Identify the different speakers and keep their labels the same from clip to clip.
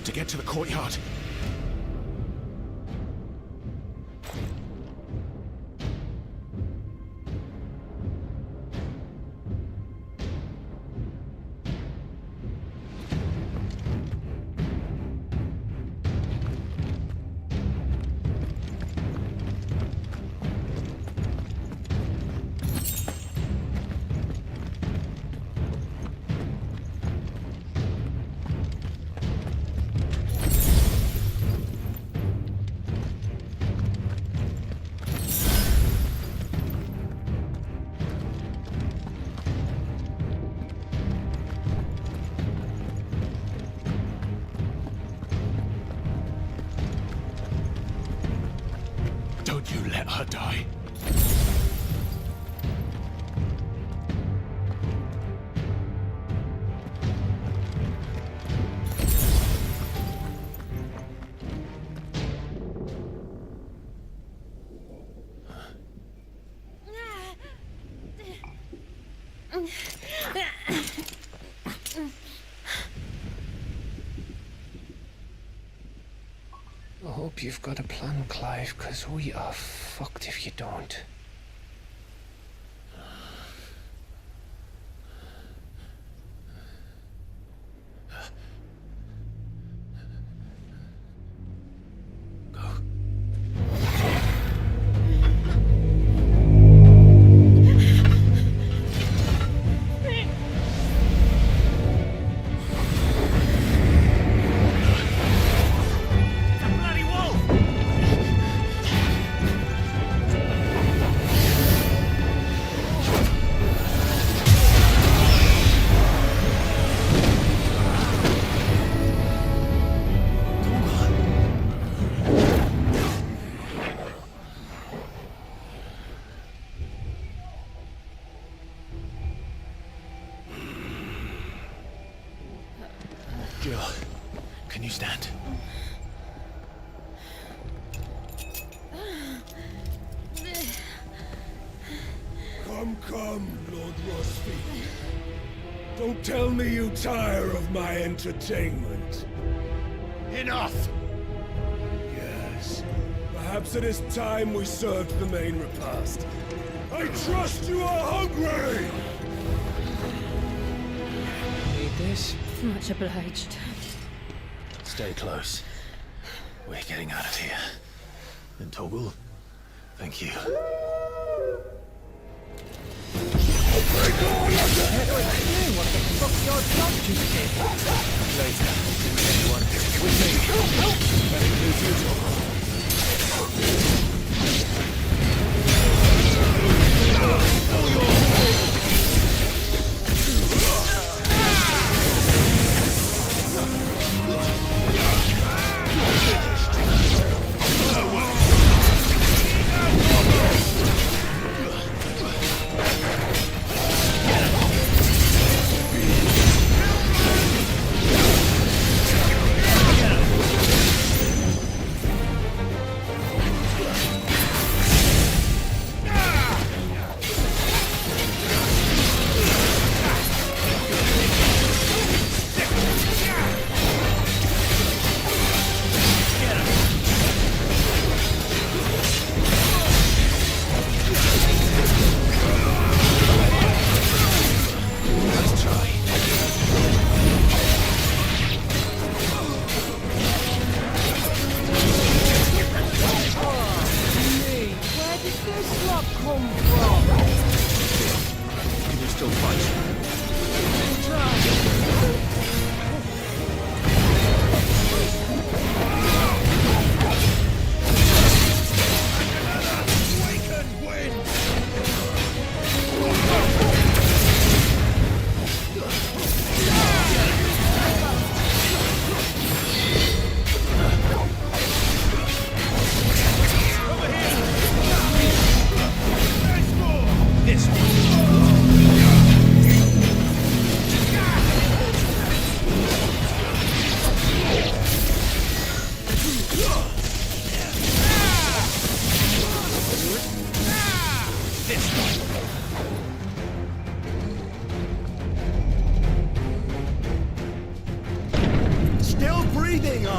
Speaker 1: to get to the courtyard. Don't you let her die.
Speaker 2: I hope you've got a plan, Clive, because we are fucked if you don't.
Speaker 1: Jill, can you stand?
Speaker 3: Come, Lord Rosfield. Don't tell me you tire of my entertainment.
Speaker 1: Enough!
Speaker 3: Yes. Perhaps it is time we served the main repast. I trust you are hungry!
Speaker 2: Need this?
Speaker 4: Much obliged.
Speaker 1: Stay close. We're getting out of here. And Toggle, thank you.
Speaker 2: What the fuck your job just did?
Speaker 1: Later, anyone with me. That includes you,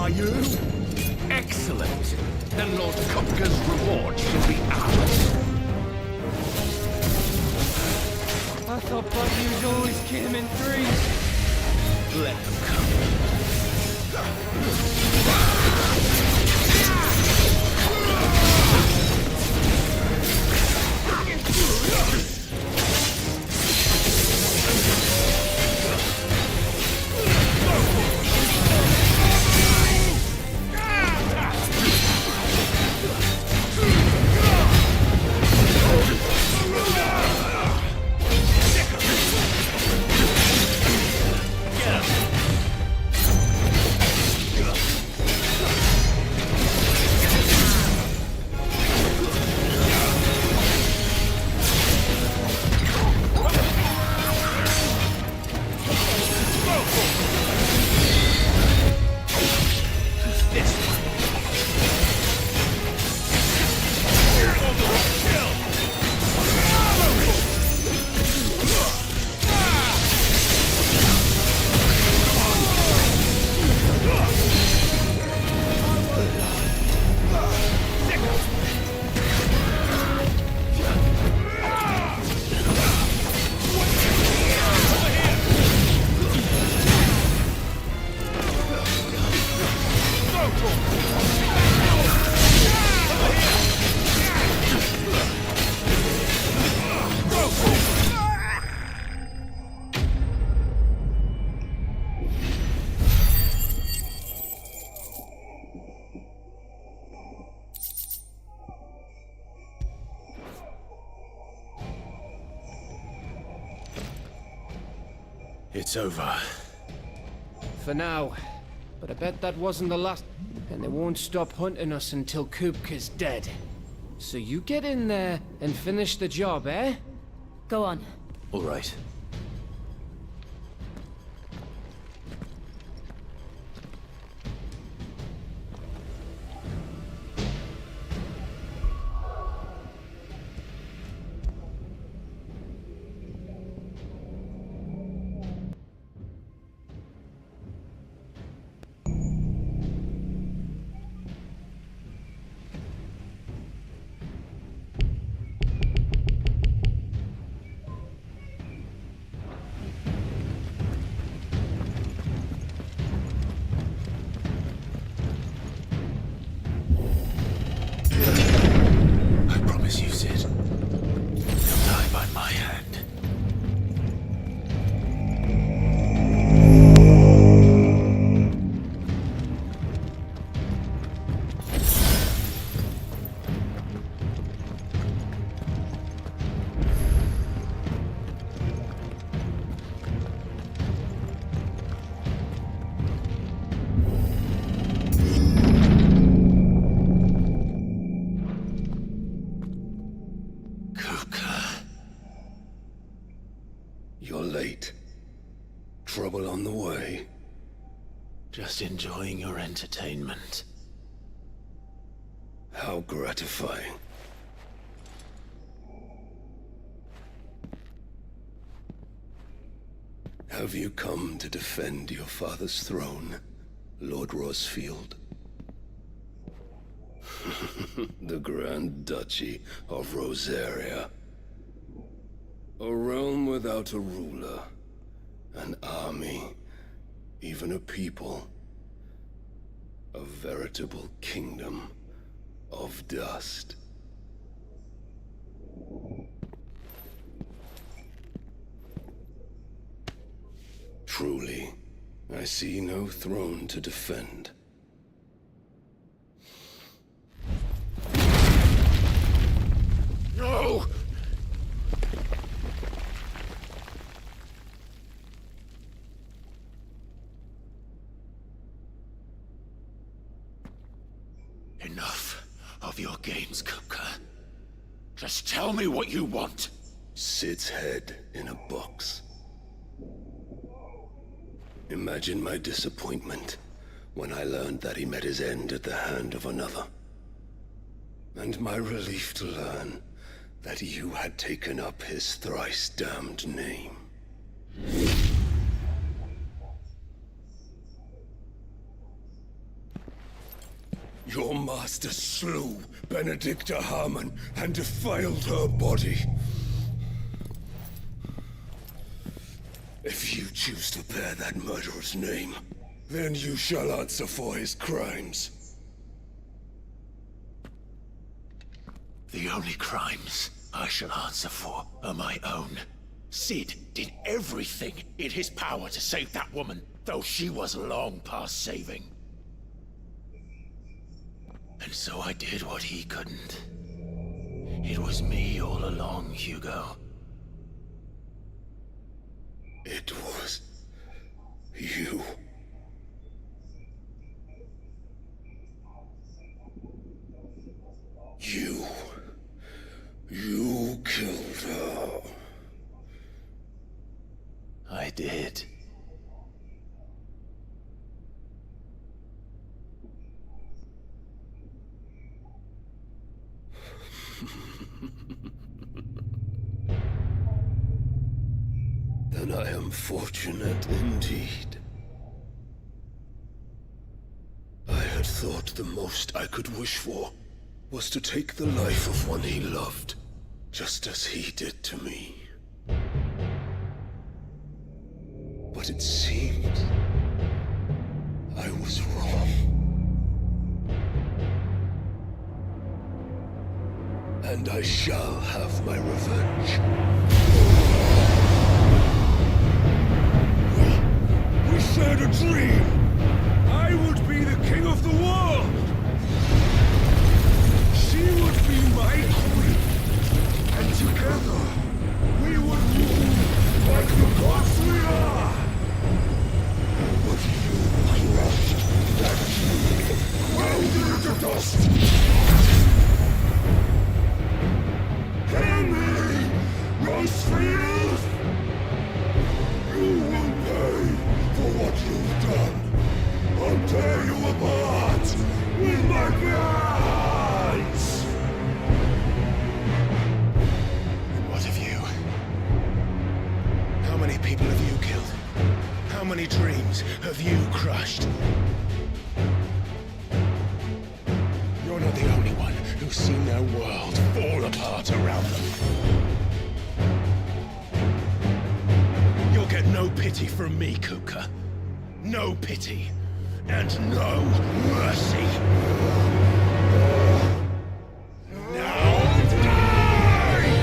Speaker 4: are you? Excellent. Then Lord Kupka's reward should be ours.
Speaker 2: I thought Buffy always came in threes.
Speaker 4: Let them come.
Speaker 1: It's over.
Speaker 2: For now. But I bet that wasn't the last. And they won't stop hunting us until Kupka's dead. So you get in there and finish the job, eh?
Speaker 5: Go on.
Speaker 1: All right.
Speaker 3: Trouble on the way?
Speaker 1: Just enjoying your entertainment.
Speaker 3: How gratifying. Have you come to defend your father's throne, Lord Rosfield? The Grand Duchy of Rosaria. A realm without a ruler, an army, even a people. A veritable kingdom of dust. Truly, I see no throne to defend.
Speaker 4: No! Enough of your games, Ketika. Just tell me what you want.
Speaker 3: Sid's head in a box. Imagine my disappointment when I learned that he met his end at the hand of another. And my relief to learn that you had taken up his thrice damned name. Your master slew Benedicta Harmon and defiled her body. If you choose to bear that murderer's name, then you shall answer for his crimes.
Speaker 4: The only crimes I shall answer for are my own. Sid did everything in his power to save that woman, though she was long past saving. And so I did what he couldn't. It was me all along, Hugo.
Speaker 3: It was you. You killed her.
Speaker 4: I did.
Speaker 3: Then I am fortunate indeed. I had thought the most I could wish for was to take the life of one he loved, just as he did to me. But it seems I was wrong. And I shall have my revenge. We shared a dream! I would be the king of the world! She would be my queen! And together, we would rule like the gods we are! But you crushed that dream, ground it to dust! Hear me, Rosfield! You will pay for what you've done. I'll tear you apart with my hands!
Speaker 4: And what of you? How many people have you killed? How many dreams have you crushed? You're not the only one who's seen their world fall apart around them. You'll get no pity from me, Kuka. No pity. And no mercy. Now die!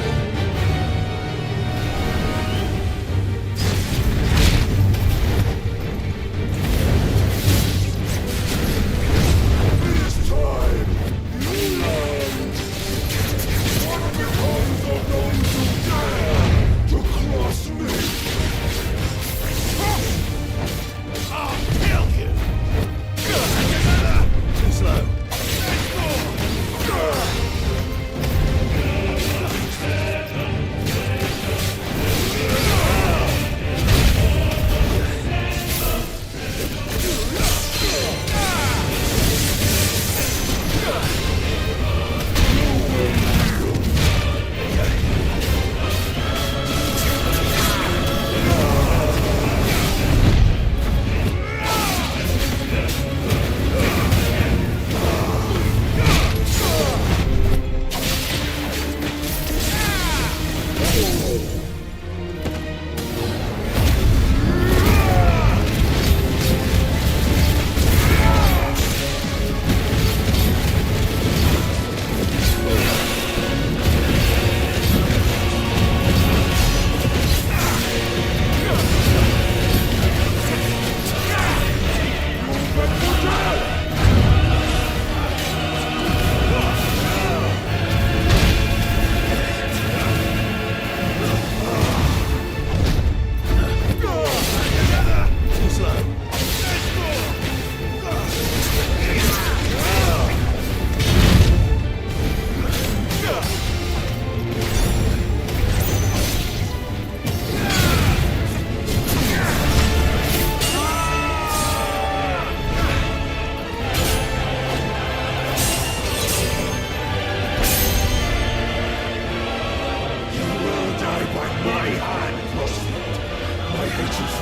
Speaker 3: It is time! You learned! What becomes of those who dare to cross me?
Speaker 4: I'll kill you! Too slow.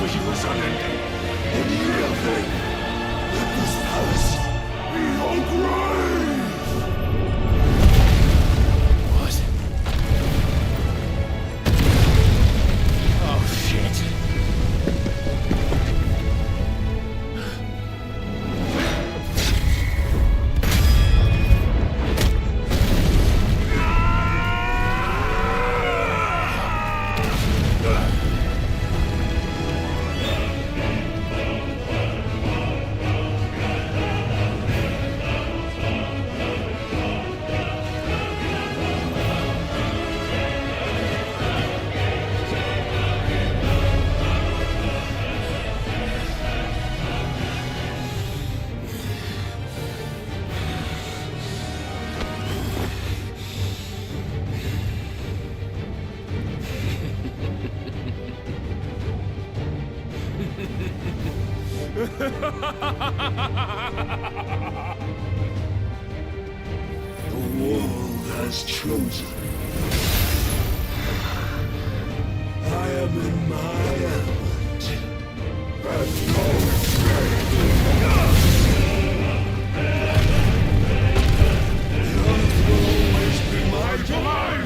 Speaker 3: for you is unending. And yield me. Let this palace be yours.
Speaker 1: What? Oh, shit.
Speaker 3: The world has chosen. I am in my element. And the earth will always be my domain.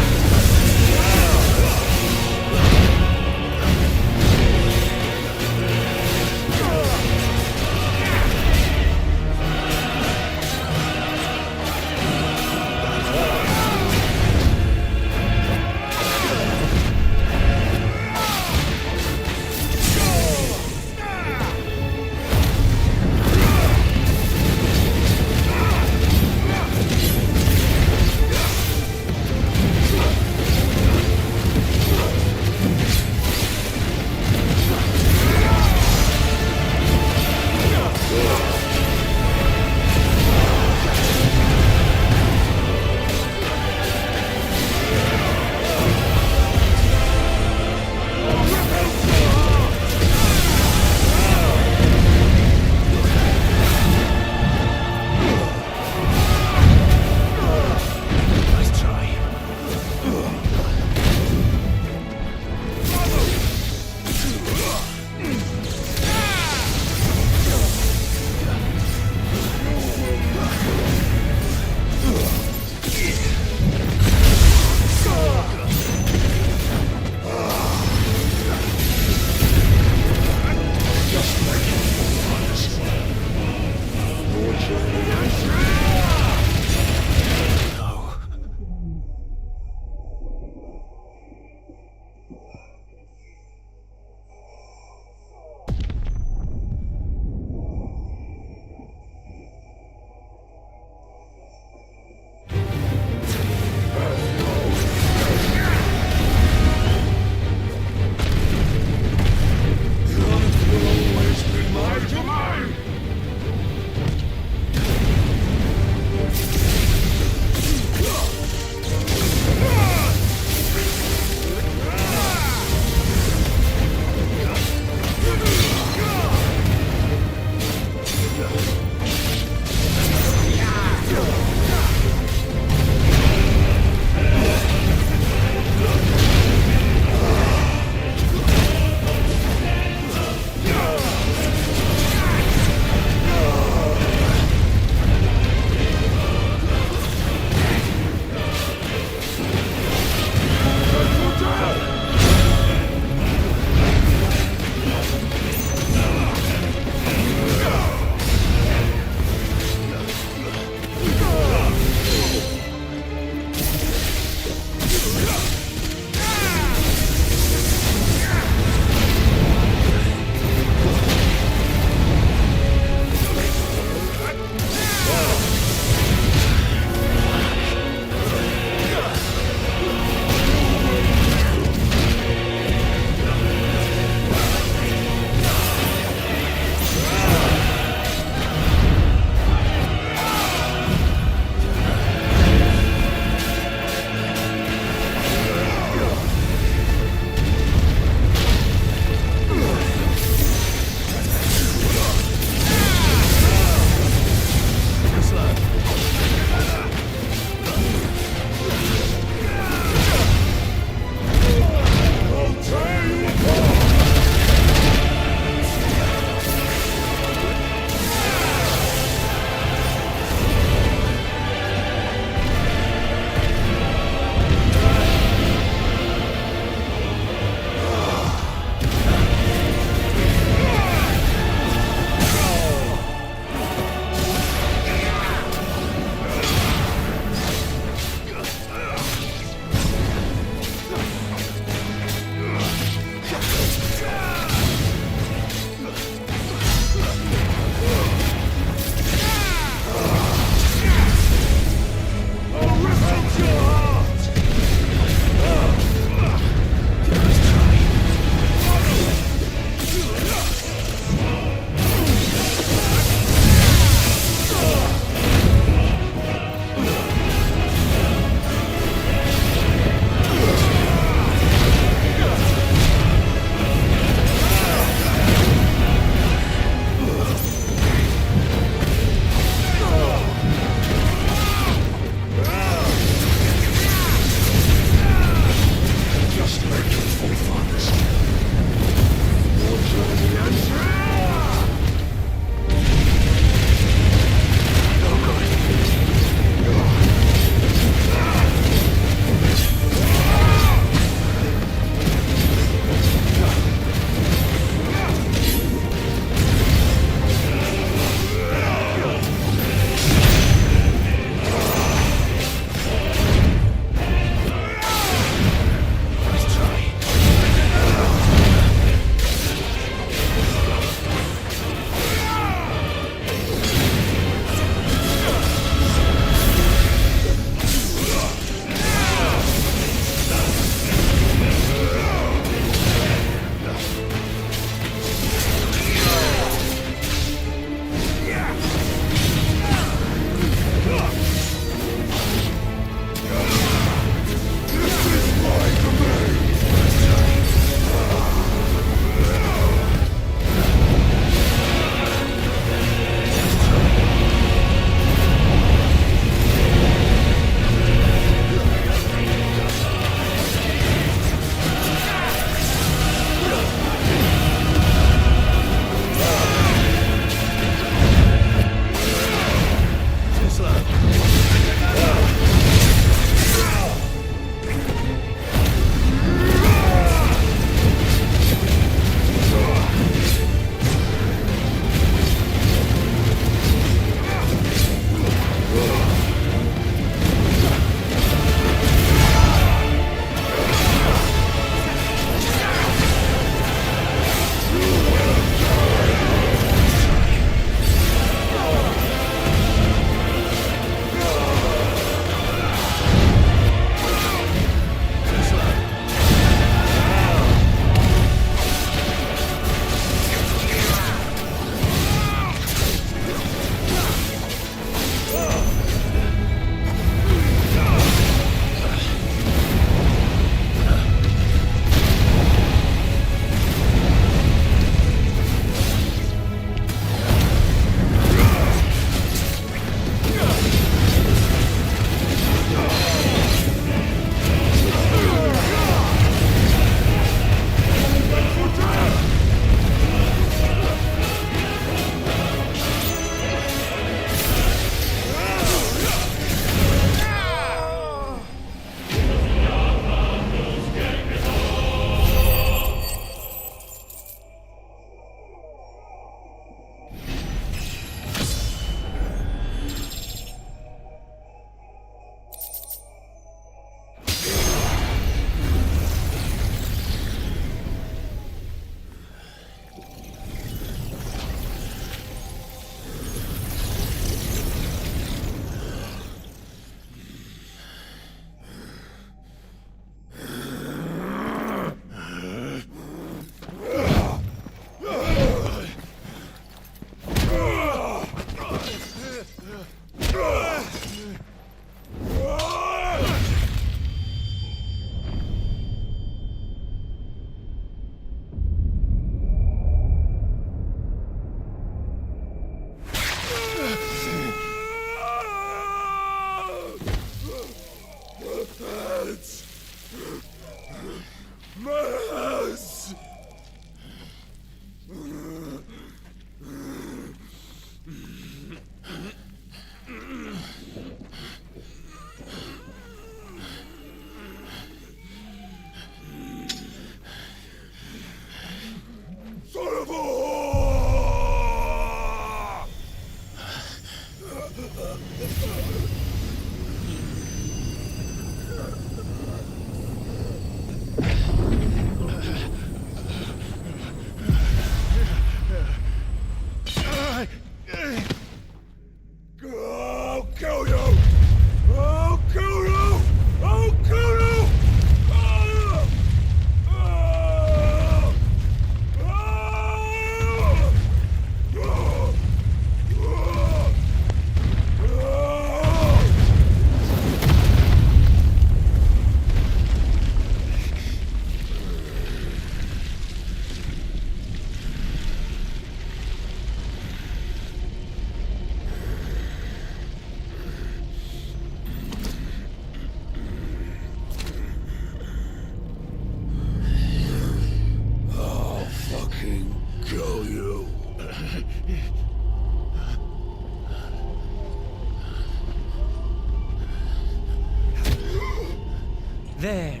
Speaker 2: There.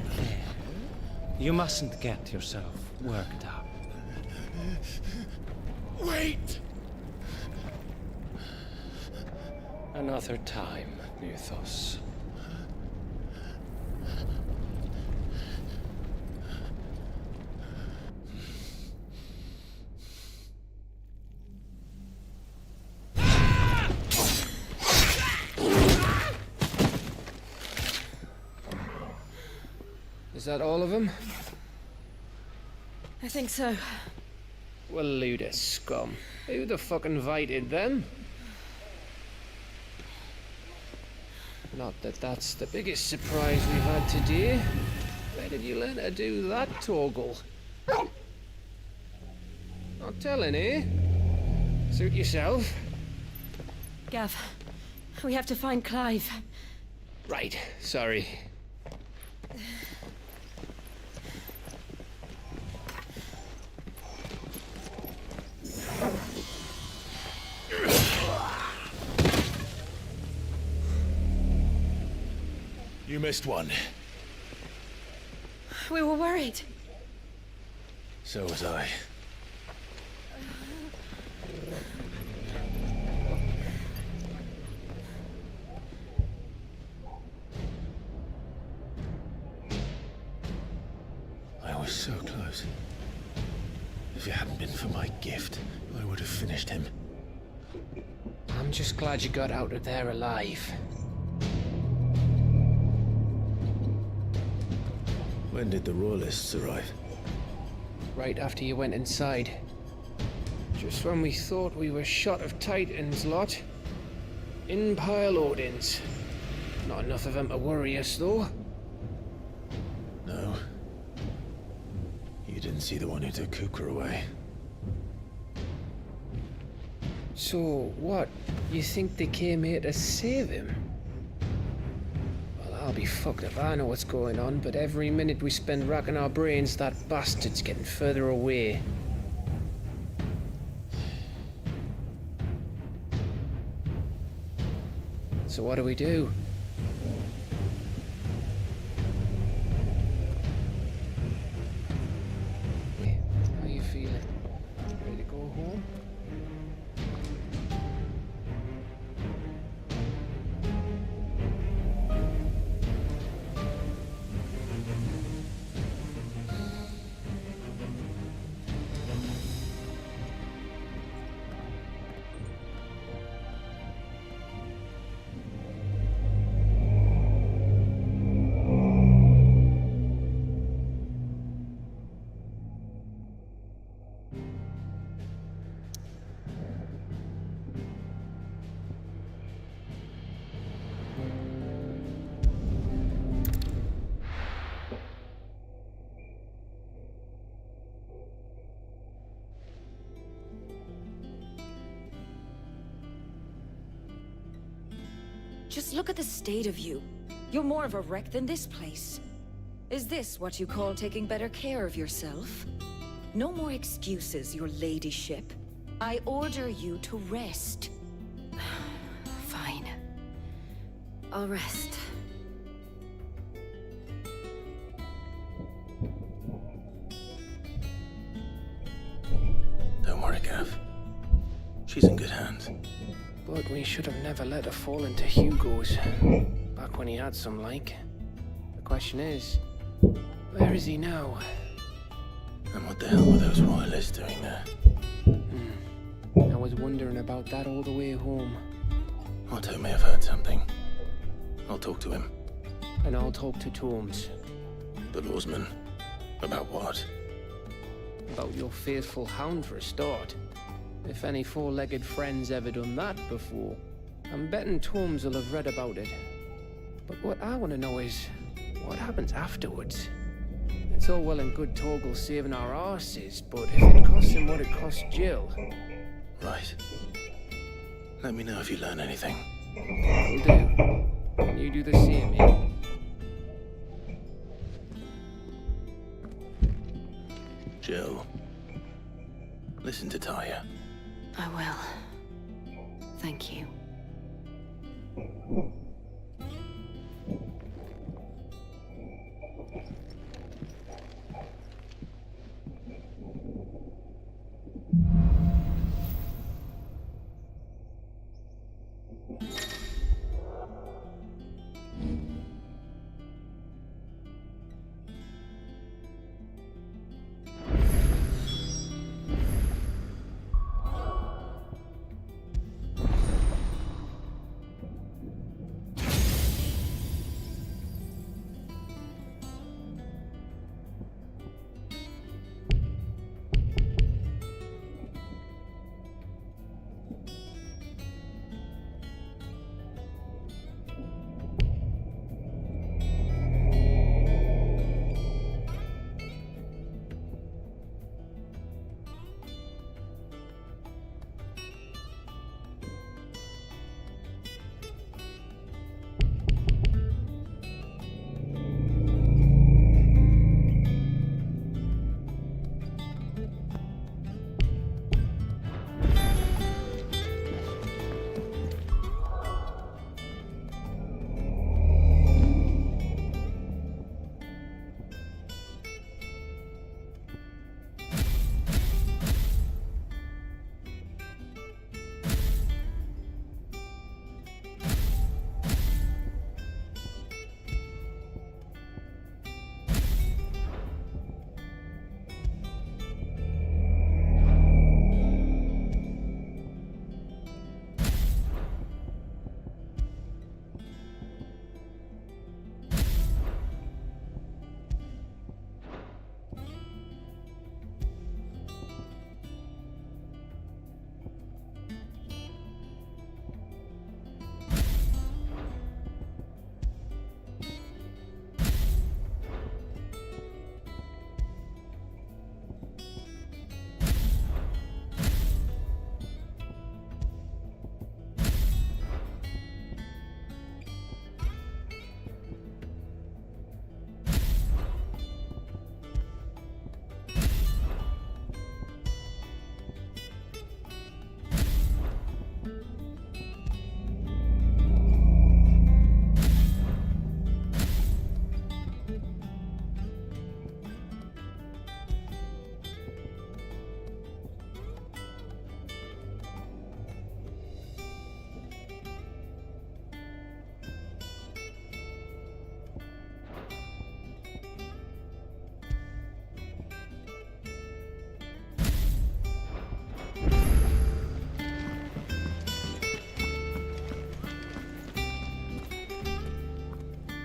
Speaker 2: You mustn't get yourself worked up.
Speaker 4: Wait!
Speaker 2: Another time, Mythos. Is that all of them?
Speaker 5: I think so.
Speaker 2: Well, Luda scum. Who the fuck invited them? Not that that's the biggest surprise we've had today. Where did you learn to do that, Torgal? Not telling, eh? Suit yourself.
Speaker 5: Gav, we have to find Clive.
Speaker 2: Right, sorry.
Speaker 1: You missed one.
Speaker 5: We were worried.
Speaker 1: So was I. I was so close. If it hadn't been for my gift, I would have finished him.
Speaker 2: I'm just glad you got out of there alive.
Speaker 1: When did the Royalists arrive?
Speaker 2: Right after you went inside. Just when we thought we were shot of Titans, lot. In pile Odins. Not enough of them to worry us, though.
Speaker 1: No. You didn't see the one who took Kukra away.
Speaker 2: So, what? You think they came here to save him? Well, I'll be fucked if I know what's going on, but every minute we spend racking our brains, that bastard's getting further away. So what do we do? How you feeling? Ready to go home?
Speaker 5: Just look at the state of you. You're more of a wreck than this place. Is this what you call taking better care of yourself? No more excuses, your ladyship. I order you to rest. Fine. I'll rest.
Speaker 1: Don't worry, Gav. She's in good hands.
Speaker 2: But we we should have never let her fall into Hugo's. Back when he had some like. The question is, where is he now?
Speaker 1: And what the hell were those royalists doing there?
Speaker 2: I was wondering about that all the way home.
Speaker 1: Otto may have heard something. I'll talk to him.
Speaker 2: And I'll talk to Tomes.
Speaker 1: The lawsman. About what?
Speaker 2: About your faithful hound for a start. If any four-legged friend's ever done that before, I'm betting Tomes will have read about it. But what I want to know is, what happens afterwards? It's all well and good Torgal saving our arses, but if it costs him what it cost Jill...
Speaker 1: Right. Let me know if you learn anything.
Speaker 2: Will do. Can you do the same, yeah?
Speaker 1: Jill. Listen to Taya.
Speaker 5: I will. Thank you.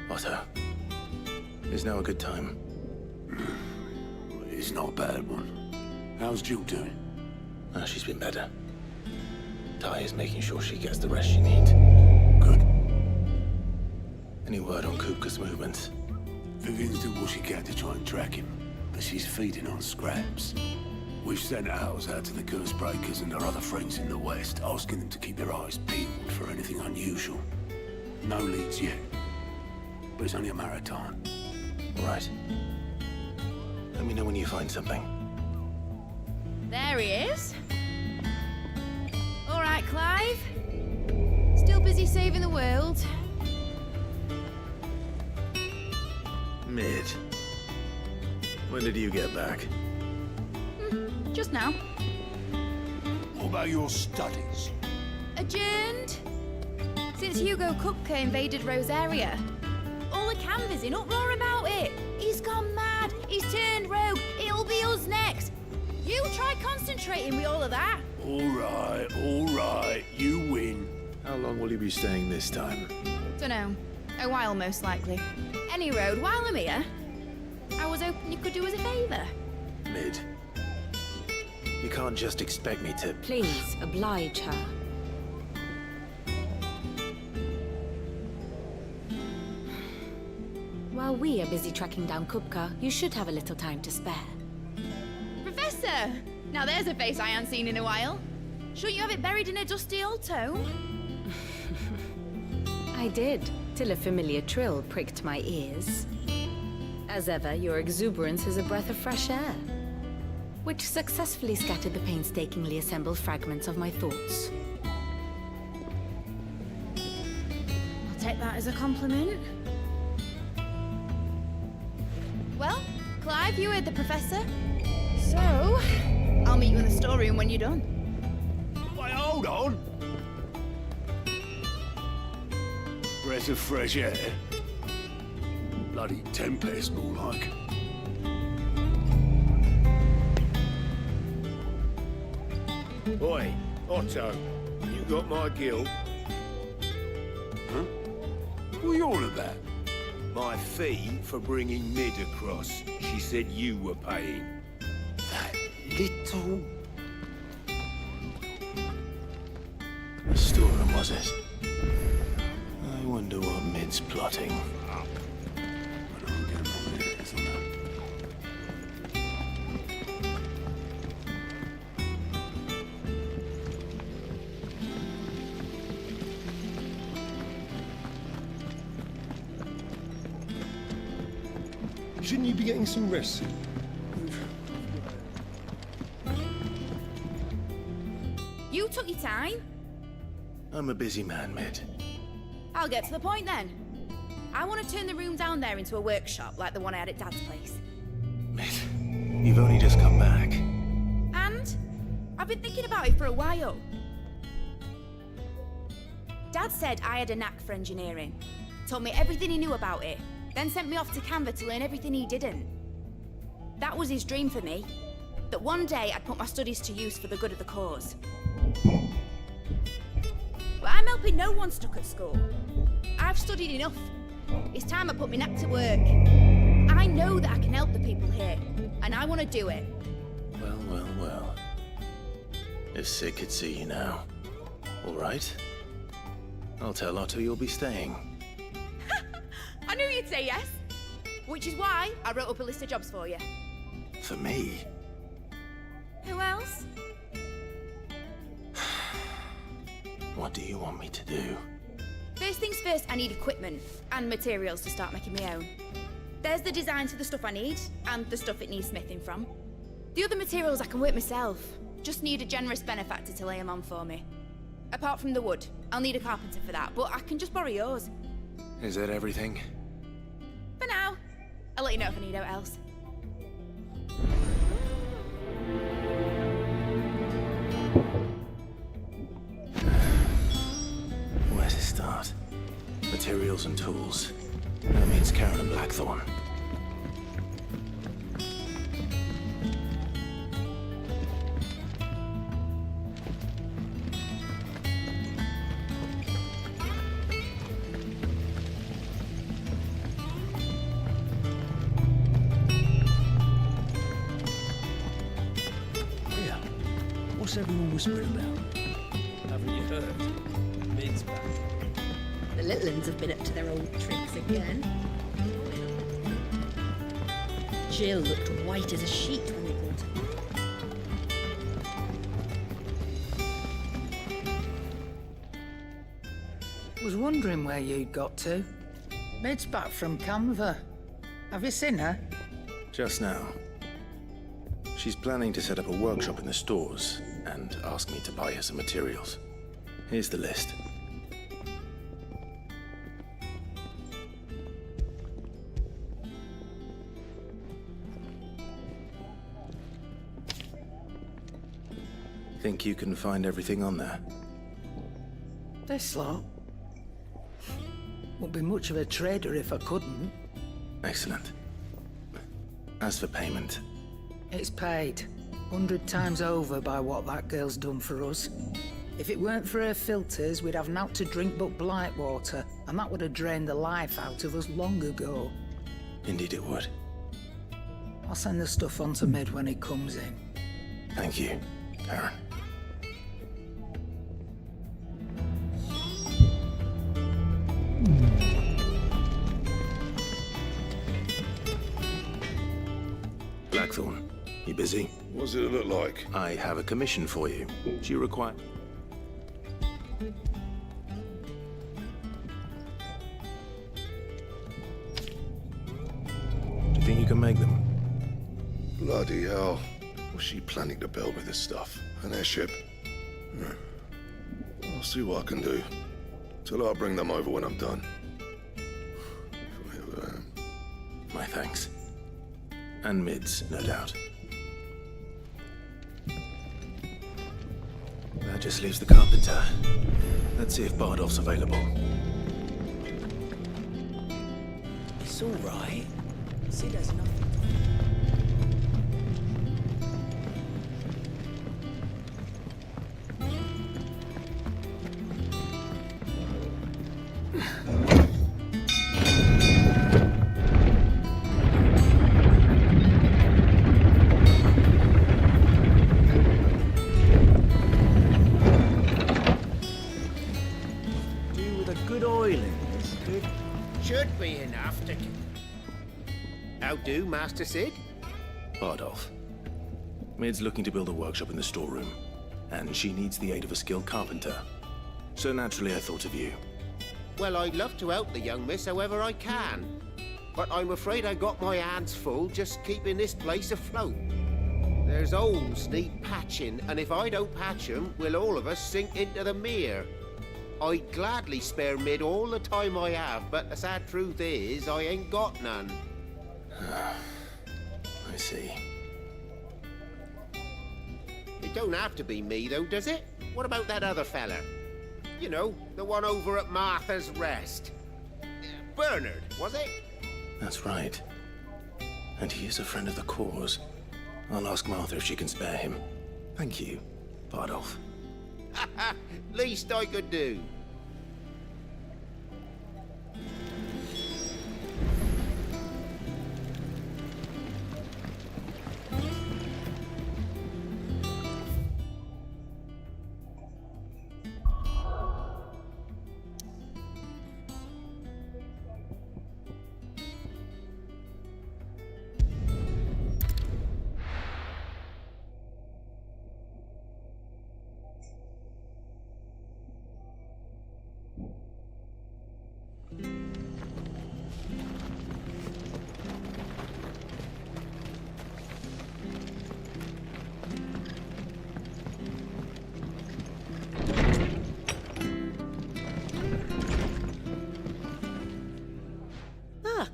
Speaker 1: Otto, is now a good time?
Speaker 3: It's not a bad one. How's Jill doing?
Speaker 1: She's been better. Taya's making sure she gets the rest she needs.
Speaker 3: Good.
Speaker 1: Any word on Kupka's movements?
Speaker 3: Vivian's doing what she can to try and track him, but she's feeding on scraps. We've sent ours out to the curse breakers and our other friends in the west, asking them to keep their eyes peeled for anything unusual. No leads yet, but it's only a matter of time.
Speaker 1: All right. Let me know when you find something.
Speaker 6: There he is. All right, Clive. Still busy saving the world.
Speaker 1: Mid. When did you get back?
Speaker 6: Just now.
Speaker 3: What about your studies?
Speaker 6: Adjourned. Since Hugo Kupka invaded Rosaria. All the canvas in uproar about it. He's gone mad. He's turned rogue. It'll be us next. You try concentrating with all of that.
Speaker 3: All right, you win.
Speaker 1: How long will you be staying this time?
Speaker 6: Dunno. A while, most likely. Any road, while I'm here, I was hoping you could do us a favour.
Speaker 1: Mid. You can't just expect me to...
Speaker 5: Please, oblige her. While we are busy tracking down Kupka, you should have a little time to spare.
Speaker 6: Professor! Now there's a face I haven't seen in a while. Shouldn't you have it buried in a dusty old tome?
Speaker 5: I did, till a familiar trill pricked my ears. As ever, your exuberance is a breath of fresh air, which successfully scattered the painstakingly assembled fragments of my thoughts.
Speaker 6: I'll take that as a compliment. Well, Clive, you heard the professor. So, I'll meet you in the storeroom when you're done.
Speaker 3: Wait, hold on. Breath of fresh air. Bloody tempest, more like.
Speaker 7: Oi, Otto, you got my guilt?
Speaker 3: Huh? What are you on about?
Speaker 7: My fee for bringing Mid across. She said you were paying.
Speaker 3: That little...
Speaker 1: The storeroom, was it? I wonder what Mid's plotting.
Speaker 3: I don't get my hands on that.
Speaker 7: Shouldn't you be getting some rest?
Speaker 6: You took your time.
Speaker 1: I'm a busy man, Mid.
Speaker 6: I'll get to the point then. I want to turn the room down there into a workshop like the one I had at Dad's place.
Speaker 1: Mid, you've only just come back.
Speaker 6: And I've been thinking about it for a while. Dad said I had a knack for engineering. Told me everything he knew about it. Then sent me off to Canva to learn everything he didn't. That was his dream for me. That one day I'd put my studies to use for the good of the cause. But I'm helping no one stuck at school. I've studied enough. It's time I put my knack to work. I know that I can help the people here, and I want to do it.
Speaker 1: Well. If Sid could see you now. All right. I'll tell Otto you'll be staying.
Speaker 6: I knew you'd say yes. Which is why I wrote up a list of jobs for you.
Speaker 1: For me?
Speaker 6: Who else?
Speaker 1: What do you want me to do?
Speaker 6: First things first, I need equipment and materials to start making my own. There's the designs for the stuff I need, and the stuff it needs smithing from. The other materials I can work myself. Just need a generous benefactor to lay them on for me. Apart from the wood, I'll need a carpenter for that, but I can just borrow yours.
Speaker 1: Is that everything?
Speaker 6: For now. I'll let you know if I need out else.
Speaker 1: Where to start? Materials and tools. That means Karen and Blackthorn. Yeah. What's everyone whispering about?
Speaker 2: Haven't you heard? Mid's back.
Speaker 8: The little uns have been up to their old tricks again. Jill looked white as a sheet when they brought her.
Speaker 9: Was wondering where you'd got to. Mid's back from Canva. Have you seen her?
Speaker 1: Just now. She's planning to set up a workshop in the stores and ask me to buy her some materials. Here's the list. Think you can find everything on there?
Speaker 9: This lot? Wouldn't be much of a trader if I couldn't.
Speaker 1: Excellent. As for payment,
Speaker 9: It's paid. 100 times over by what that girl's done for us. If it weren't for her filters, we'd have naught to drink but Blight water, and that would have drained the life out of us long ago.
Speaker 1: indeed it would.
Speaker 9: I'll send the stuff on to Mid when he comes in.
Speaker 1: Thank you, Karen. Blackthorn, you busy?
Speaker 3: What's it look like?
Speaker 1: I have a commission for you. Do you require... Do you think you can make them?
Speaker 3: Bloody hell. What's she planning to build with this stuff? An airship? I'll see what I can do. Tell her I'll bring them over when I'm done.
Speaker 1: My thanks. And Mid's, no doubt. That just leaves the carpenter. Let's see if Bardolph's available.
Speaker 10: It's all right. Sid has nothing.
Speaker 7: Should be enough to... How do, Master Sid?
Speaker 1: Bardolph. Mid's looking to build a workshop in the storeroom, and she needs the aid of a skilled carpenter. So naturally I thought of you.
Speaker 7: Well, I'd love to help the young miss however I can. But I'm afraid I got my hands full just keeping this place afloat. There's holes need patching, and if I don't patch them, will all of us sink into the mere. I'd gladly spare Mid all the time I have, but the sad truth is, I ain't got none.
Speaker 1: I see.
Speaker 7: It don't have to be me, though, does it? What about that other fella? You know, the one over at Martha's Rest. Bernard, was it?
Speaker 1: That's right. And he is a friend of the cause. I'll ask Martha if she can spare him. Thank you, Bardolph.
Speaker 7: Least I could do.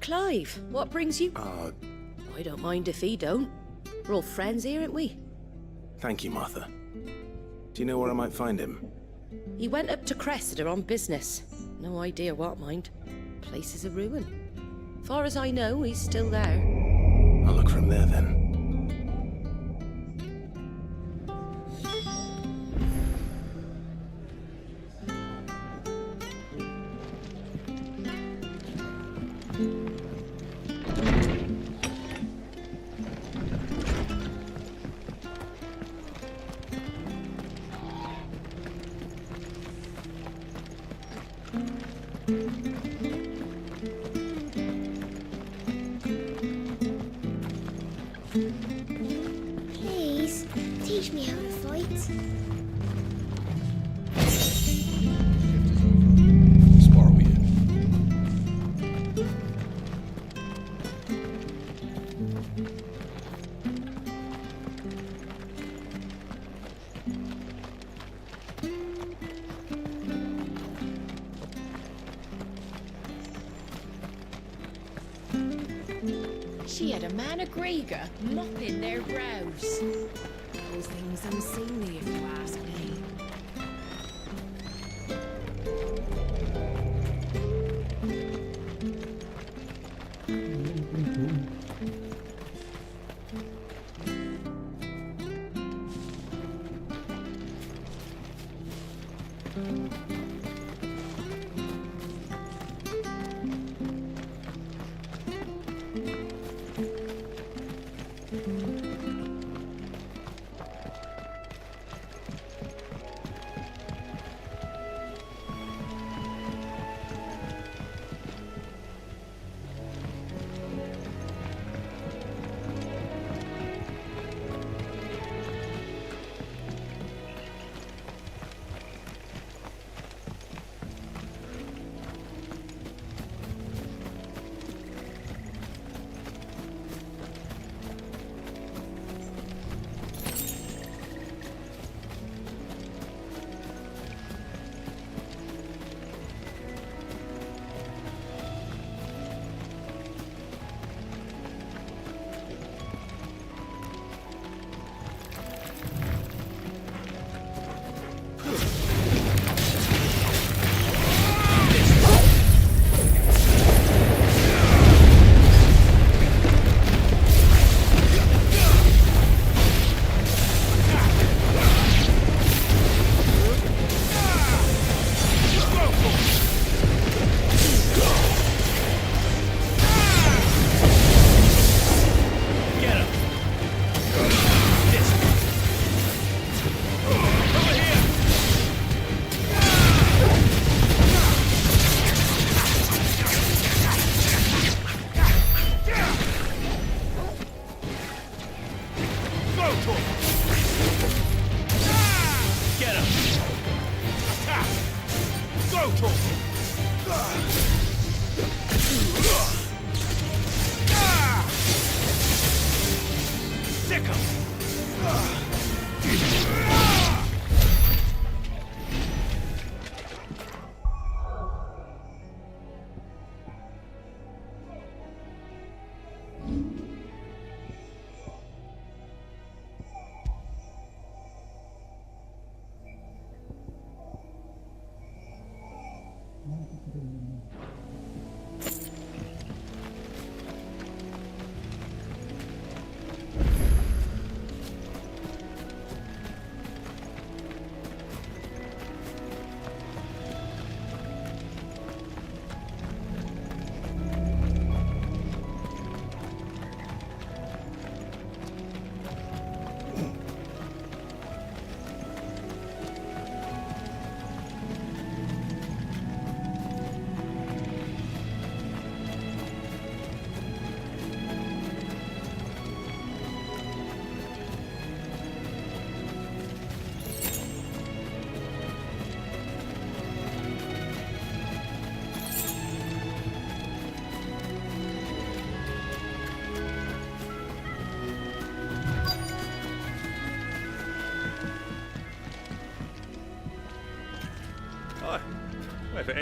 Speaker 8: Clive, what brings you? I don't mind if he don't. We're all friends here, aren't we?
Speaker 1: Thank you, Martha. Do you know where I might find him?
Speaker 8: He went up to Cressida on business. No idea what, mind. Place is a ruin. Far as I know, he's still there.
Speaker 1: I'll look for him there then.
Speaker 11: Please, teach me how to fight.
Speaker 3: Spar with you.
Speaker 12: She had a man of Grega mopping their brows. Those things unseemly, if you ask me.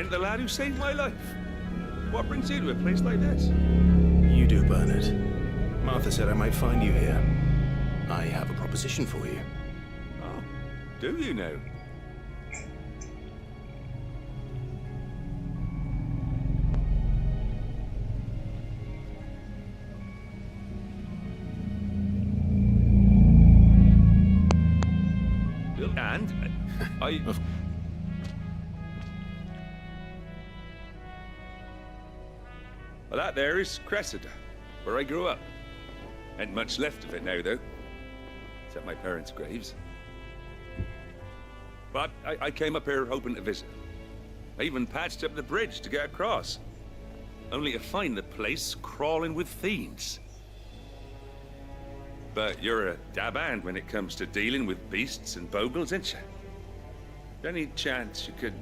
Speaker 13: represent the lad who saved my life. What brings you to a place like this?
Speaker 1: You do, Bernard. Martha said I might find you here. I have a proposition for you.
Speaker 13: Oh, do you now? And I... Well, that there is Cressida, where I grew up. Ain't much left of it now, though. Except my parents' graves. But I came up here hoping to visit. I even patched up the bridge to get across. Only to find the place crawling with fiends. But you're a dab hand when it comes to dealing with beasts and bogles, ain't you? Any chance you could...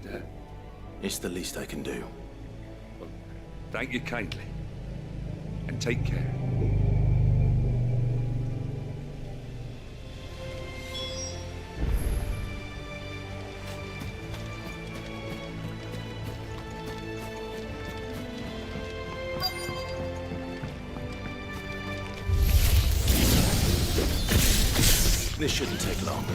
Speaker 1: It's the least I can do.
Speaker 13: Well, thank you kindly. And take care.
Speaker 1: This shouldn't take long.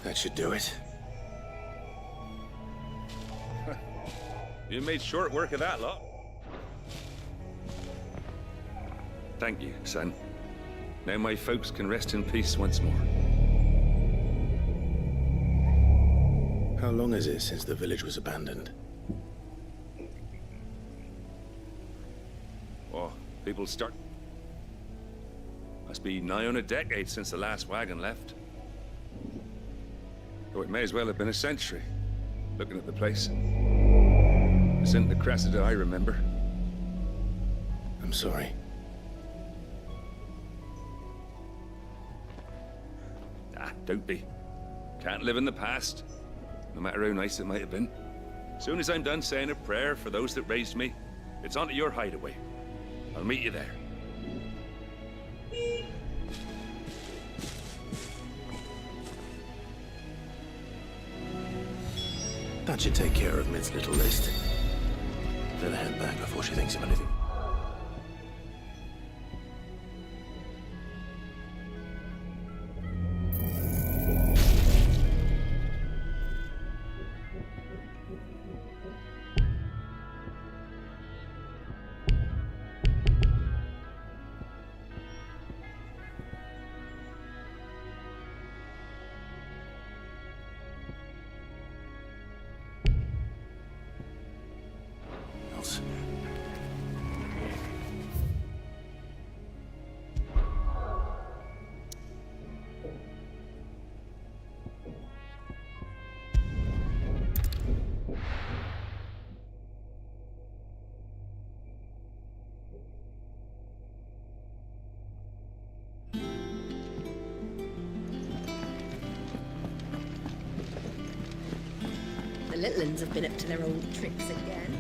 Speaker 1: That should do it.
Speaker 13: You made short work of that lot. Thank you, son. Now my folks can rest in peace once more.
Speaker 1: How long is it since the village was abandoned?
Speaker 13: Oh, people start... Must be nigh on a decade since the last wagon left. Though it may as well have been a century, looking at the place. This isn't the Cressida I remember.
Speaker 1: I'm sorry.
Speaker 13: Ah, don't be. Can't live in the past, no matter how nice it might have been. Soon as I'm done saying a prayer for those that raised me, it's on to your hideaway. I'll meet you there.
Speaker 1: That should take care of Mid's little list. Let her head back before she thinks of anything.
Speaker 8: The little ones have been up to their old tricks again.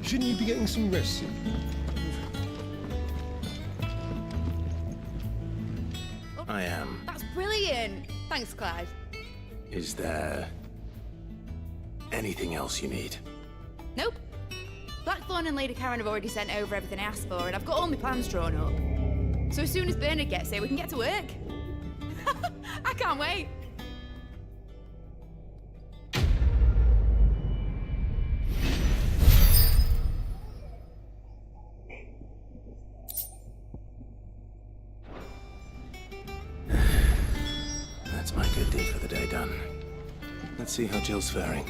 Speaker 3: Shouldn't you be getting some rest soon?
Speaker 1: I am.
Speaker 6: That's brilliant. Thanks, Clive.
Speaker 1: Is there anything else you need?
Speaker 6: Nope. Blackthorn and Lady Karen have already sent over everything I asked for, and I've got all my plans drawn up. So as soon as Bernard gets here, we can get to work. I can't wait.
Speaker 1: That's my good deed for the day done. Let's see how Jill's faring.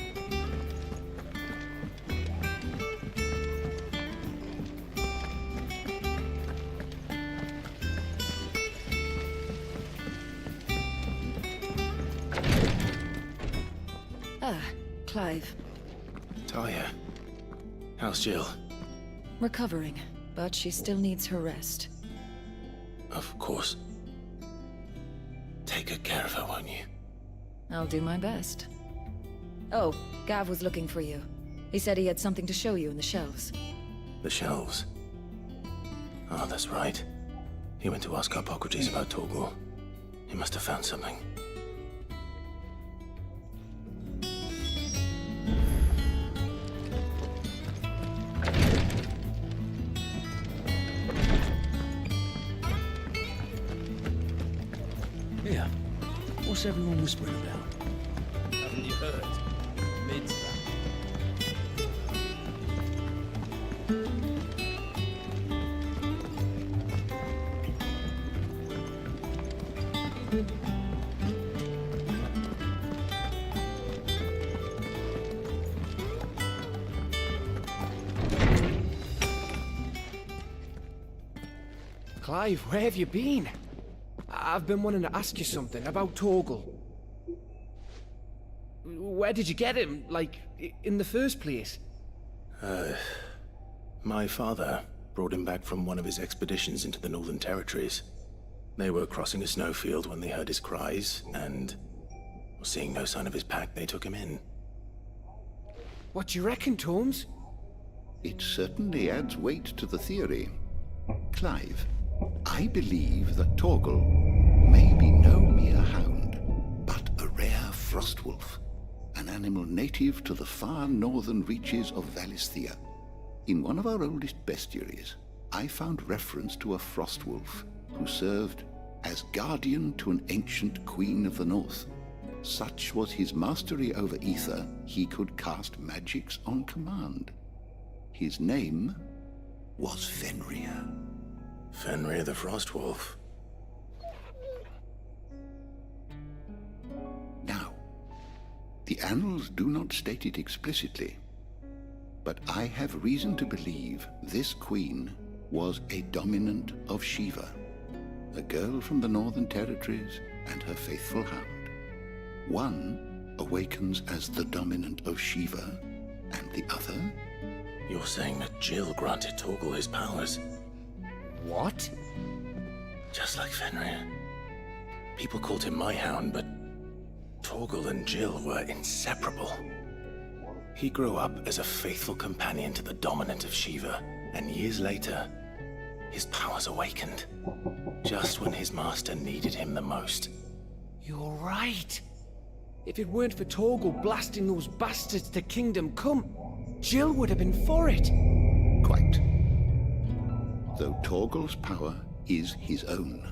Speaker 5: Ah, Clive.
Speaker 1: Talia, how's Jill?
Speaker 5: Recovering, but she still needs her rest.
Speaker 1: Of course. Take good care of her, won't you?
Speaker 5: I'll do my best. Oh, Gav was looking for you. He said he had something to show you in the shelves.
Speaker 1: The shelves. Oh, that's right. He went to ask Hippocrates about Torgor. He must have found something.
Speaker 10: Yeah. What's everyone whispering about?
Speaker 2: Haven't you heard? Mid's back. Clive, where have you been? I've been wanting to ask you something about Torgal. Where did you get him, like, in the first place?
Speaker 1: My father brought him back from one of his expeditions into the Northern Territories. They were crossing a snowfield when they heard his cries, and seeing no sign of his pack, they took him in.
Speaker 2: What do you reckon, Tomes?
Speaker 14: It certainly adds weight to the theory. Clive, I believe that Torgal may be no mere hound, but a rare frost wolf, an animal native to the far northern reaches of Valisthea. In one of our oldest bestiaries, I found reference to a frost wolf who served as guardian to an ancient queen of the north. Such was his mastery over ether, he could cast magics on command. His name was Fenrir.
Speaker 1: Fenrir the Frost Wolf.
Speaker 14: Now, the annals do not state it explicitly, but I have reason to believe this queen was a dominant of Shiva, a girl from the Northern Territories and her faithful hound. One awakens as the dominant of Shiva, and the other?
Speaker 1: You're saying that Jill granted Torgal his powers?
Speaker 10: What?
Speaker 1: Just like Fenrir. People called him my hound, but Torgal and Jill were inseparable. He grew up as a faithful companion to the dominant of Shiva, and years later, his powers awakened, just when his master needed him the most.
Speaker 2: You're right. If it weren't for Torgal blasting those bastards to Kingdom Come, Jill would have been for it.
Speaker 14: Quite. Though Torgal's power is his own,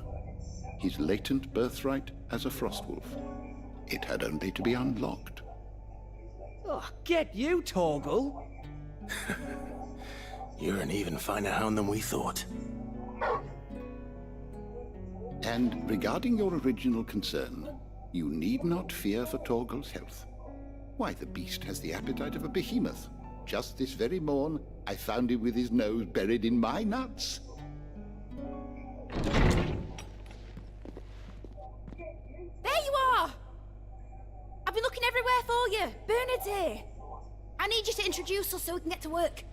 Speaker 14: his latent birthright as a frostwolf. It had only to be unlocked.
Speaker 2: Oh, get you, Torgal!
Speaker 1: You're an even finer hound than we thought.
Speaker 14: And regarding your original concern, you need not fear for Torgal's health. Why, the beast has the appetite of a behemoth. Just this very morn, I found him with his nose buried in my nuts.
Speaker 6: There you are! I've been looking everywhere for you. Bernard's here. I need you to introduce us so we can get to work.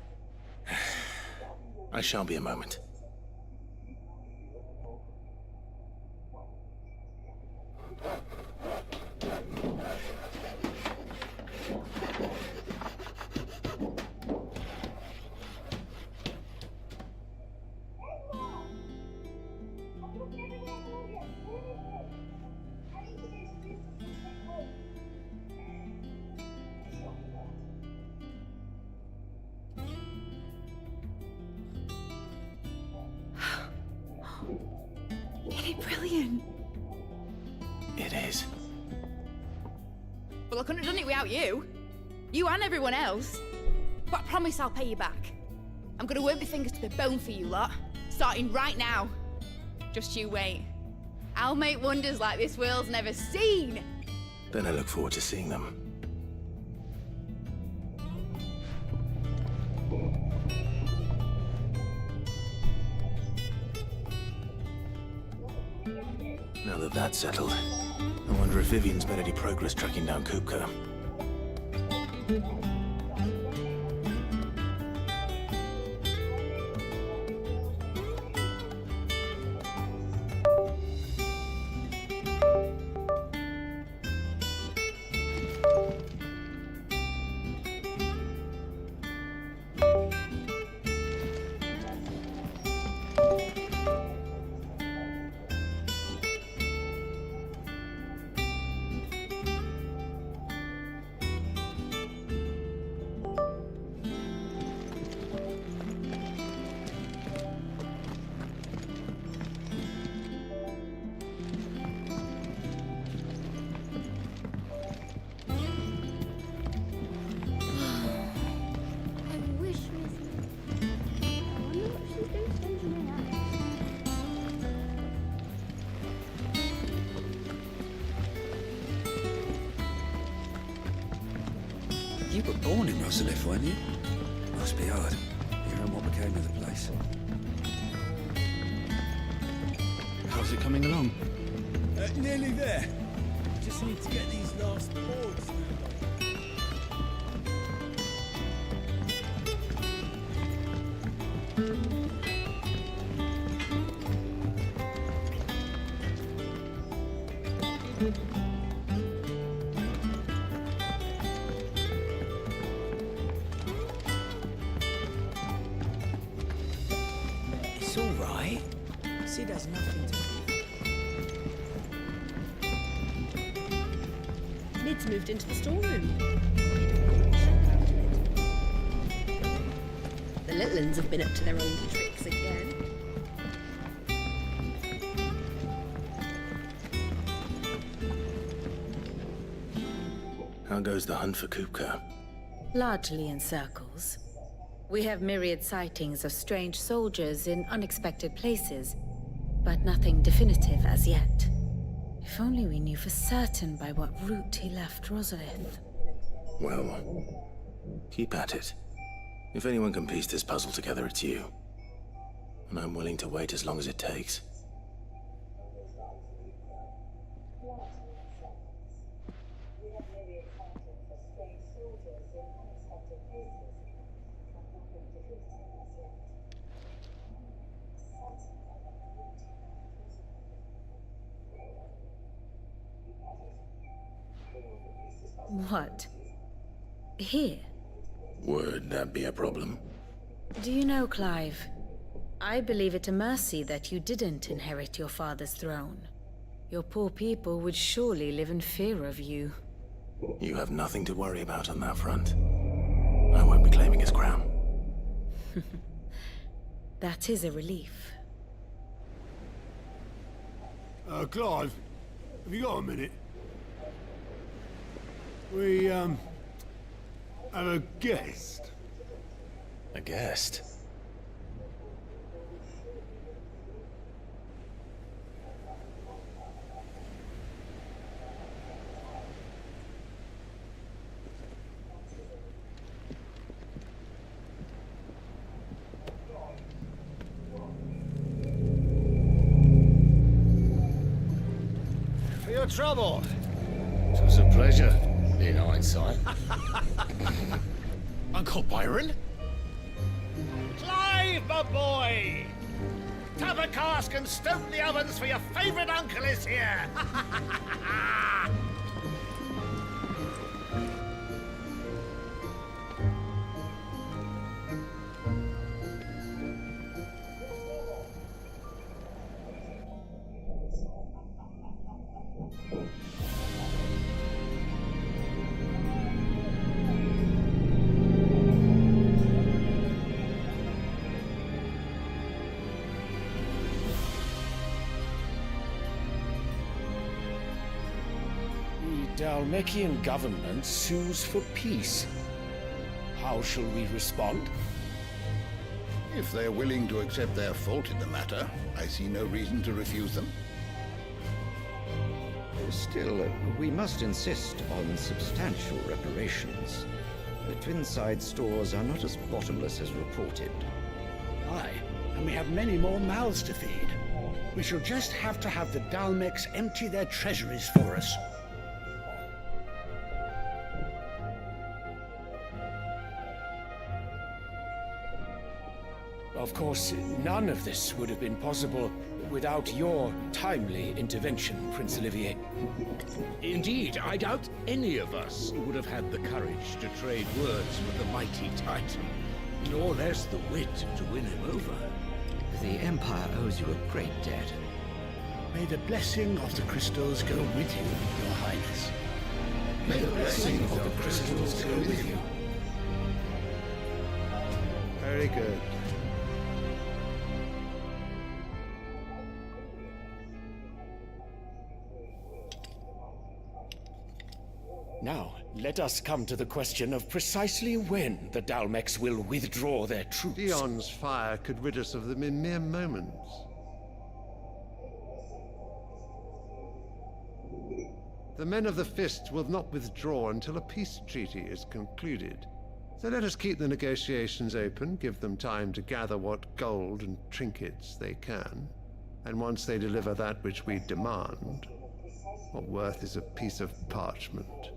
Speaker 1: I shall be a moment.
Speaker 6: Brilliant.
Speaker 1: It is.
Speaker 6: Well, I couldn't have done it without you. You and everyone else. But I promise I'll pay you back. I'm gonna work my fingers to the bone for you lot, starting right now. Just you wait. I'll make wonders like this world's never seen.
Speaker 1: Then I look forward to seeing them. Now that that's settled, I wonder if Vivian's made any progress tracking down Kupka.
Speaker 10: You were born in Rosaria, weren't you? Must be hard, hearing what became of the place. How's it coming along?
Speaker 15: Nearly there. Just need to get these last boards.
Speaker 10: It's all right. Sid has nothing to do.
Speaker 8: Lid's moved into the storeroom. The little uns have been up to their own tricks again.
Speaker 1: How goes the hunt for Kupka?
Speaker 5: Largely in circles. We have myriad sightings of strange soldiers in unexpected places, but nothing definitive as yet. If only we knew for certain by what route he left Rosaria.
Speaker 1: Well, keep at it. If anyone can piece this puzzle together, it's you. And I'm willing to wait as long as it takes.
Speaker 5: What? Here?
Speaker 1: Would that be a problem?
Speaker 5: Do you know, Clive? I believe it a mercy that you didn't inherit your father's throne. Your poor people would surely live in fear of you.
Speaker 1: You have nothing to worry about on that front. I won't be claiming his crown.
Speaker 5: That is a relief.
Speaker 15: Clive, have you got a minute? We, have a guest.
Speaker 1: A guest?
Speaker 16: For your trouble. It was a pleasure. In hindsight.
Speaker 4: Uncle Byron?
Speaker 16: Clive, my boy! Tap a cask and stoke the ovens for your favorite uncle is here!
Speaker 4: Dalmekian government sues for peace. How shall we respond?
Speaker 14: If they're willing to accept their fault in the matter, I see no reason to refuse them.
Speaker 17: Still, we must insist on substantial reparations. The Twinside stores are not as bottomless as reported.
Speaker 18: Aye, and we have many more mouths to feed. We shall just have to have the Dalmecs empty their treasuries for us.
Speaker 4: Of course, none of this would have been possible without your timely intervention, Prince Olivier.
Speaker 19: Indeed, I doubt any of us would have had the courage to trade words with the mighty Titan, nor less the wit to win him over.
Speaker 17: The Empire owes you a great debt.
Speaker 18: May the blessing of the crystals go with you, Your Highness.
Speaker 3: May the blessing of the crystals go with you.
Speaker 15: Very good.
Speaker 4: Now, let us come to the question of precisely when the Dalmecs will withdraw their troops.
Speaker 15: Dion's fire could rid us of them in mere moments. The men of the Fist will not withdraw until a peace treaty is concluded. So let us keep the negotiations open, give them time to gather what gold and trinkets they can. And once they deliver that which we demand, what worth is a piece of parchment?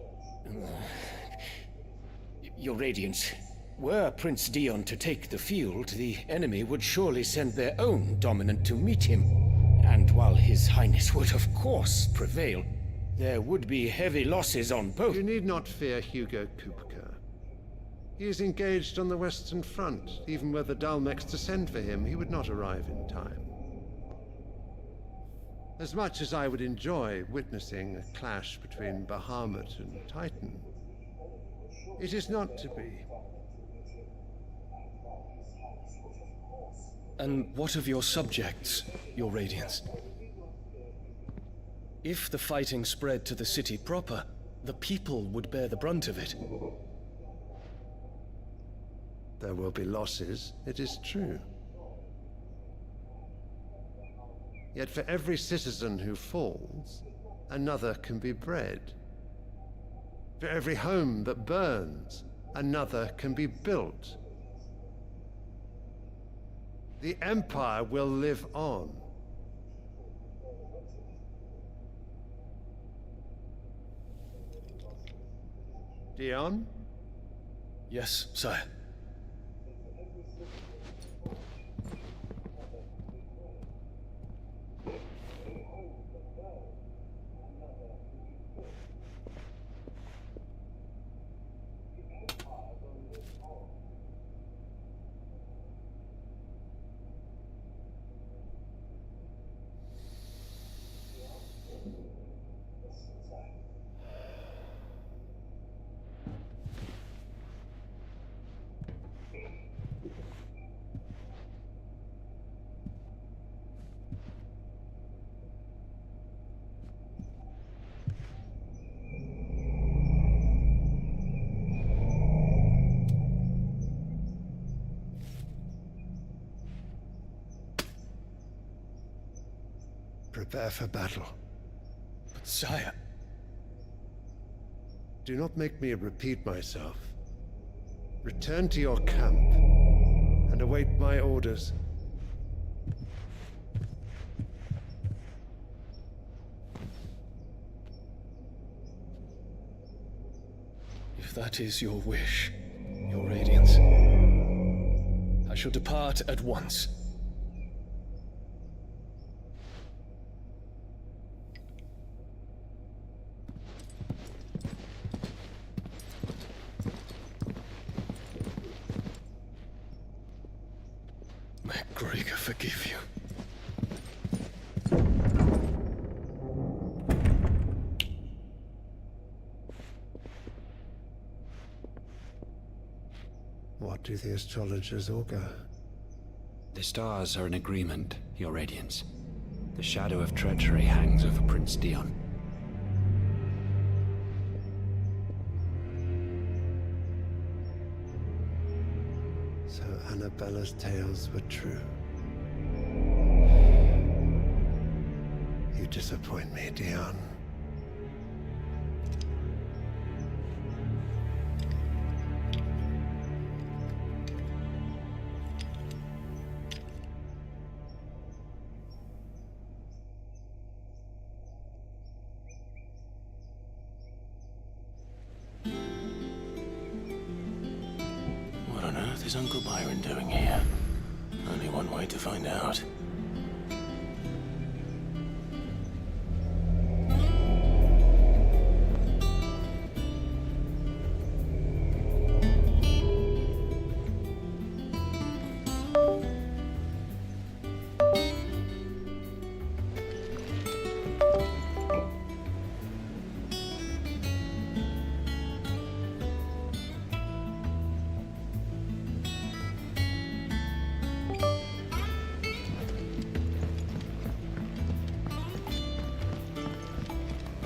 Speaker 4: Your Radiance, were Prince Dion to take the field, the enemy would surely send their own dominant to meet him. And while His Highness would of course prevail, there would be heavy losses on both.
Speaker 15: You need not fear Hugo Kupka. He is engaged on the Western Front. Even were the Dalmecs to send for him, he would not arrive in time. As much as I would enjoy witnessing a clash between Bahamut and Titan, it is not to be.
Speaker 20: And what of your subjects, your Radiance? If the fighting spread to the city proper, the people would bear the brunt of it.
Speaker 15: There will be losses, it is true. Yet for every citizen who falls, another can be bred. For every home that burns, another can be built. The Empire will live on. Dion?
Speaker 20: Yes, sire.
Speaker 15: Prepare for battle.
Speaker 20: But sire...
Speaker 15: Do not make me repeat myself. Return to your camp and await my orders.
Speaker 20: If that is your wish, your Radiance, I shall depart at once. Forgive you.
Speaker 15: What do the astrologers augur?
Speaker 10: The stars are in agreement, your Radiance. The shadow of treachery hangs over Prince Dion.
Speaker 15: So Annabella's tales were true. You disappoint me, Dion.
Speaker 1: What on earth is Uncle Byron doing here? Only one way to find out.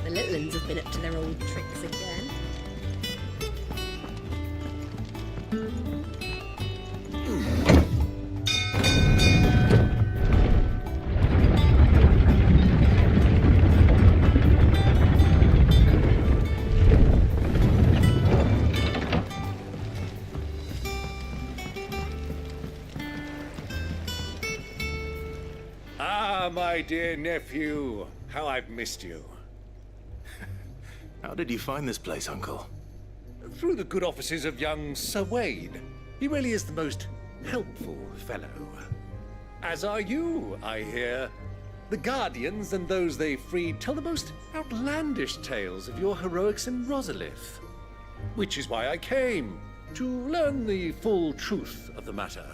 Speaker 21: The little ones have been up to their old tricks again.
Speaker 16: Ah, my dear nephew, how I've missed you.
Speaker 1: How did you find this place, Uncle?
Speaker 16: Through the good offices of young Sir Wade. He really is the most helpful fellow. As are you, I hear. The Guardians and those they freed tell the most outlandish tales of your heroics in Rosalith. Which is why I came, to learn the full truth of the matter.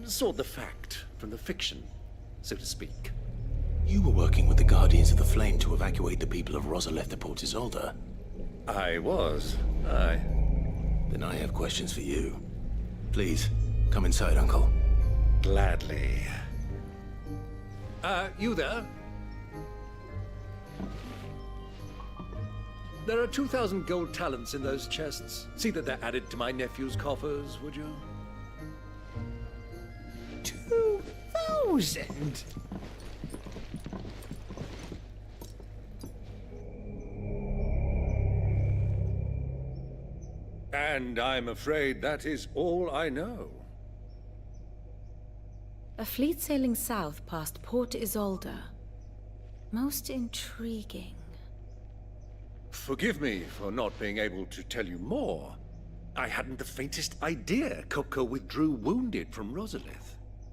Speaker 16: Sort the fact from the fiction, so to speak.
Speaker 1: You were working with the Guardians of the Flame to evacuate the people of Rosaria to Port Isolde.
Speaker 16: I was, aye.
Speaker 1: Then I have questions for you. Please, come inside, Uncle.
Speaker 16: Gladly. You there? There are 2,000 gold talents in those chests. See that they're added to my nephew's coffers, would you?
Speaker 18: 2,000?
Speaker 16: And I'm afraid that is all I know.
Speaker 5: A fleet sailing south past Port Isolde. Most intriguing.
Speaker 16: Forgive me for not being able to tell you more. I hadn't the faintest idea Kupka withdrew wounded from Rosaria.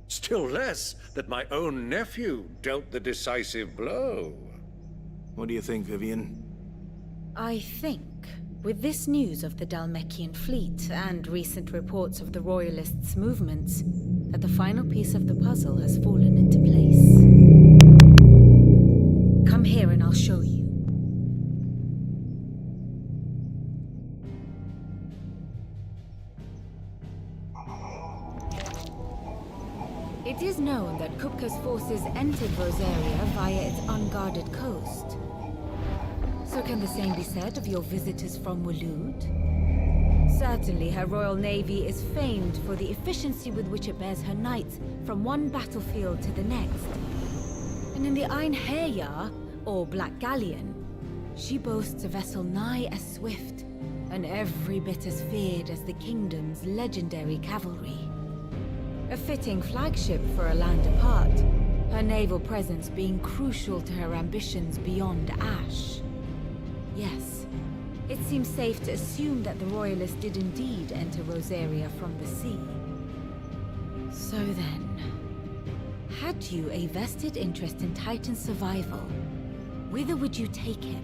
Speaker 16: Still less that my own nephew dealt the decisive blow.
Speaker 1: What do you think, Vivian?
Speaker 5: I think, with this news of the Dhalmekian fleet and recent reports of the Royalists' movements, that the final piece of the puzzle has fallen into place. Come here and I'll show you. It is known that Kupka's forces entered Rosaria via its unguarded coast. So can the same be said of your visitors from Waloed? Certainly her royal navy is famed for the efficiency with which it bears her knights from one battlefield to the next. And in the Einherjar, or Black Galleon, she boasts a vessel nigh as swift, and every bit as feared as the kingdom's legendary cavalry. A fitting flagship for a land apart, her naval presence being crucial to her ambitions beyond Ash. Yes, it seems safe to assume that the Royalists did indeed enter Rosaria from the sea. So then, had you a vested interest in Titan's survival, whither would you take him?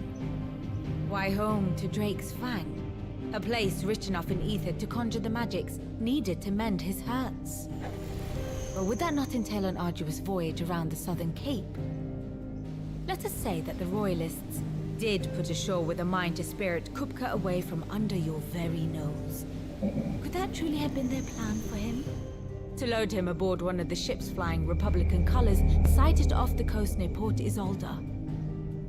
Speaker 5: Why, home to Drake's Fang, a place rich enough in ether to conjure the magics needed to mend his hurts. Or would that not entail an arduous voyage around the southern cape? Let us say that the Royalists did put ashore with a mind to spirit Kupka away from under your very nose. Could that truly have been their plan for him? To load him aboard one of the ships flying Republican colors sighted off the coast near Port Isolde.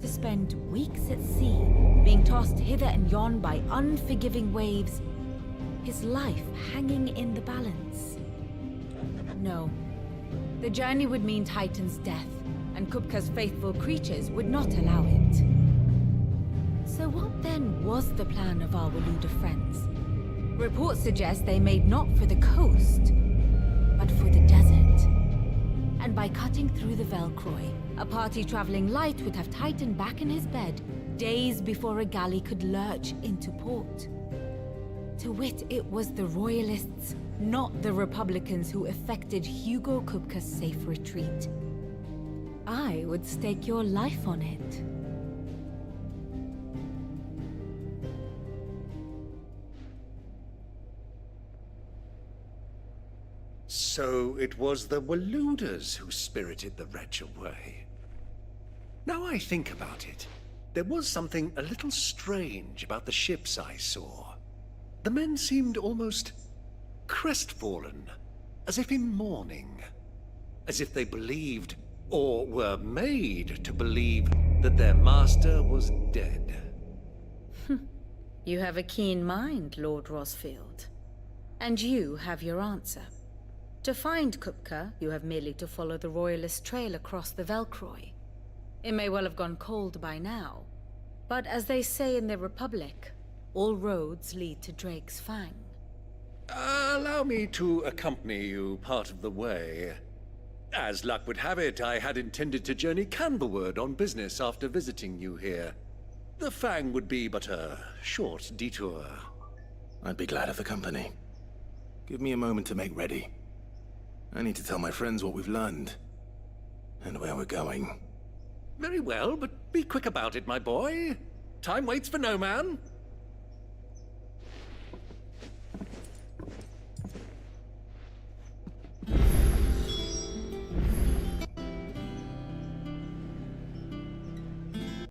Speaker 5: To spend weeks at sea, being tossed hither and yon by unforgiving waves, his life hanging in the balance. No. The journey would mean Titan's death, and Kupka's faithful creatures would not allow it. So what then was the plan of our Waluda friends? Reports suggest they made not for the coast, but for the desert. And by cutting through the Velcroy, a party traveling light would have Titan back in his bed days before a galley could lurch into port. To wit, it was the Royalists, not the Republicans, who effected Hugo Kupka's safe retreat. I would stake your life on it.
Speaker 16: So it was the Waludas who spirited the wretch away. Now I think about it, there was something a little strange about the ships I saw. The men seemed almost crestfallen, as if in mourning, as if they believed, or were made to believe, that their master was dead.
Speaker 5: You have a keen mind, Lord Rosfield. And you have your answer. To find Kupka, you have merely to follow the Royalist trail across the Velcroy. It may well have gone cold by now, but as they say in the Republic, all roads lead to Drake's Fang.
Speaker 16: Allow me to accompany you part of the way. As luck would have it, I had intended to journey Canberward on business after visiting you here. The Fang would be but a short detour.
Speaker 1: I'd be glad of the company. Give me a moment to make ready. I need to tell my friends what we've learned, and where we're going.
Speaker 16: Very well, but be quick about it, my boy. Time waits for no man.